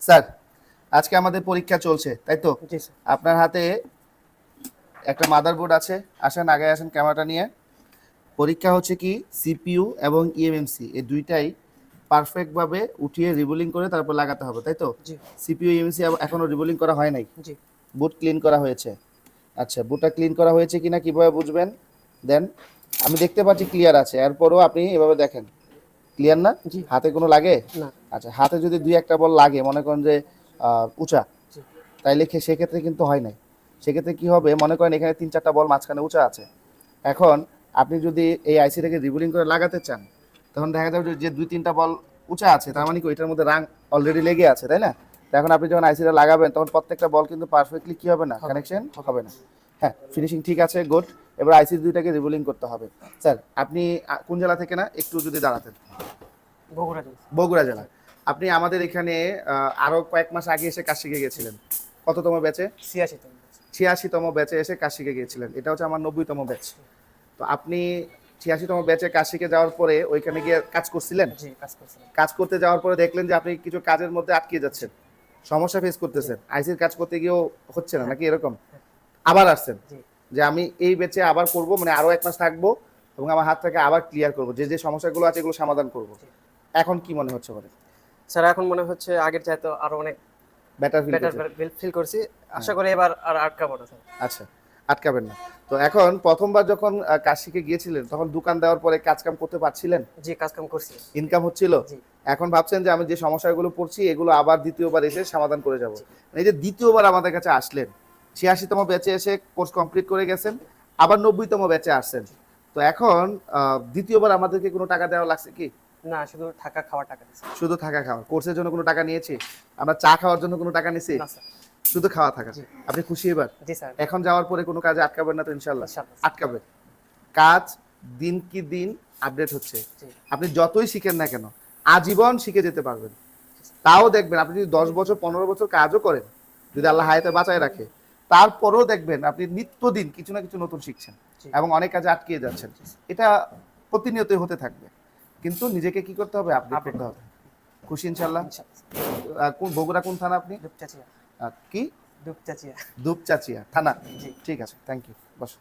Sir, আজকে আমাদের পরীক্ষা চলছে তাই তো? জি স্যার। আপনার হাতে একটা মাদারবোর্ড আছে, আসেন আগে আসেন ক্যামেরাটা নিয়ে। পরীক্ষা হচ্ছে কি সিপিইউ এবং ইএমএমসি এই দুইটাই পারফেক্টভাবে উঠিয়ে রিবোলিং করে তারপর লাগাতে হবে তাই তো? জি সিপিইউ ইএমএমসি এখনো রিবোলিং করা হয় নাই, জি বুট ক্লিন করা হয়েছে। আচ্ছা, বুটটা ক্লিন করা হয়েছে কিনা কিভাবে বুঝবেন? দেন আমি দেখতে পাচ্ছি ক্লিয়ার আছে, এরপরও আপনি এভাবে দেখেন ক্লিয়ার না, জি হাতে কোনো লাগে? না। আচ্ছা, হাতে যদি দুই একটা বল লাগে, মনে করেন যে উঁচা, জি তাইলে সেক্ষেত্রে কিন্তু হয় নাই। সেক্ষেত্রে কি হবে, মনে করেন এখানে 3-4টা বল মাঝখানে উঁচা আছে। এখন আপনি যদি এই আইসিটাকে রিবোলিং করে লাগাতে চান, তখন দেখা যাবে যে 2-3টা বল উঁচা আছে, তার মানে কি ওইটার মধ্যে রাং অলরেডি লেগে আছে, তাই না? তো এখন আপনি যখন আইসিটা লাগাবেন তখন প্রত্যেকটা বল কিন্তু পারফেক্টলি কি হবে না, কানেকশন হবে না। হ্যাঁ, ফিনিশিং ঠিক আছে, গুড। এবার আইসি দুইটাকে রিবোলিং করতে হবে। স্যার, আপনি কোন জেলা থেকে না একটু যদি দাঁড়াতেন? বগুড়া জি। বগুড়া জেলা। আপনি আমাদের এখানে আরো কয়েক মাস আগে এসে কাজ শিখে গেছিলেন। কততম ব্যাচে? 86 তম। 86তম ব্যাচে এসে কাজ শিখে গিয়েছিলেন। এটা হচ্ছে আমার 90তম ব্যাচ। তো আপনি 86তম ব্যাচে কাজ শিখে যাওয়ার পরে ওইখানে গিয়ে কাজ করছিলেন। জি কাজ করছিলাম। কাজ করতে যাওয়ার পরে দেখলেন যে আপনি কিছু কাজের মধ্যে আটকে যাচ্ছেন, সমস্যা ফেস করতেছেন, আইসির কাজ করতে গিয়েও হচ্ছে না, নাকি এরকম? আবার আসছেন জি যে আমি এই ব্যাচে আবার করব, মানে আরো এক মাস থাকবো এবং আমার হাত থেকে আবার ক্লিয়ার করব, যে যে সমস্যাগুলো আছে এগুলো সমাধান করব। জি। এখন কি মনে হচ্ছে বলে? স্যার এখন মনে হচ্ছে আগের চাইতে আরো অনেক বেটার ফিল বেটার করছেন? ফিল করছি। আশা করি এবার আর আটকাবো না স্যার। আচ্ছা, আটকাবেন না। তো এখন প্রথমবার যখন কাজ শিখে গিয়েছিলেন তখন দোকান দেওয়ার পরে কাজ কাম করতে পারছিলেন? জি কাজ কাম করছি। ইনকাম হচ্ছিল? জি এখন ভাবছেন যে আমি যে সমস্যাগুলো পড়ছি এগুলো আবার দ্বিতীয়বার এসে সমাধান করে যাব। জি এই যে দ্বিতীয়বার আমাদের কাছে আসলেন, 86তম ব্যাচে এসে কোর্স কমপ্লিট করে গেছেন, আবার 90তম ব্যাচে আসছেন। তো এখন দ্বিতীয়বার আমাদেরকে কোনো টাকা দেওয়া লাগছে কি? না, শুধু থাকা খাওয়ার টাকা দিছি। শুধু থাকা খাওয়া। কোর্সের জন্য কোনো টাকা নিয়েছি? আমরা চা খাওয়ার জন্য কোনো টাকা নিছি? না স্যার। শুধু খাওয়া থাকা। জি আপনি খুশি এবার? জি স্যার। এখন যাওয়ার পরে কোনো কাজে আটকাবেন না তো ইনশাল্লাহ? ইনশাআল্লাহ। আটকাবেন। কাজ দিন কি দিন আপডেট হচ্ছে। জি আপনি যতই শিখেন না কেন আজীবন শিখে যেতে পারবেন। তাও দেখবেন আপনি যদি 10 বছর 15 বছর কাজও করেন, যদি আল্লাহ হায়াতে বাঁচায় রাখে, তারপরেও দেখবেন আপনি নিত্যদিন কিছু না কিছু নতুন শিখছেন জি এবং অনেক কাজে আটকিয়ে যাচ্ছেন। এটা প্রতিনিয়তই হতে থাকবে, কিন্তু নিজেকে কি করতে হবে, আপডেট করতে হবে। খুশি ইনশাল্লাহ? ইনশাআল্লাহ। কোন বগুড়া কোন থানা আপনি? দুপচাচিয়া। কি? দুপচাচিয়া। দুপচাচিয়া থানা? জি। ঠিক আছে, থ্যাংক ইউ, বসো।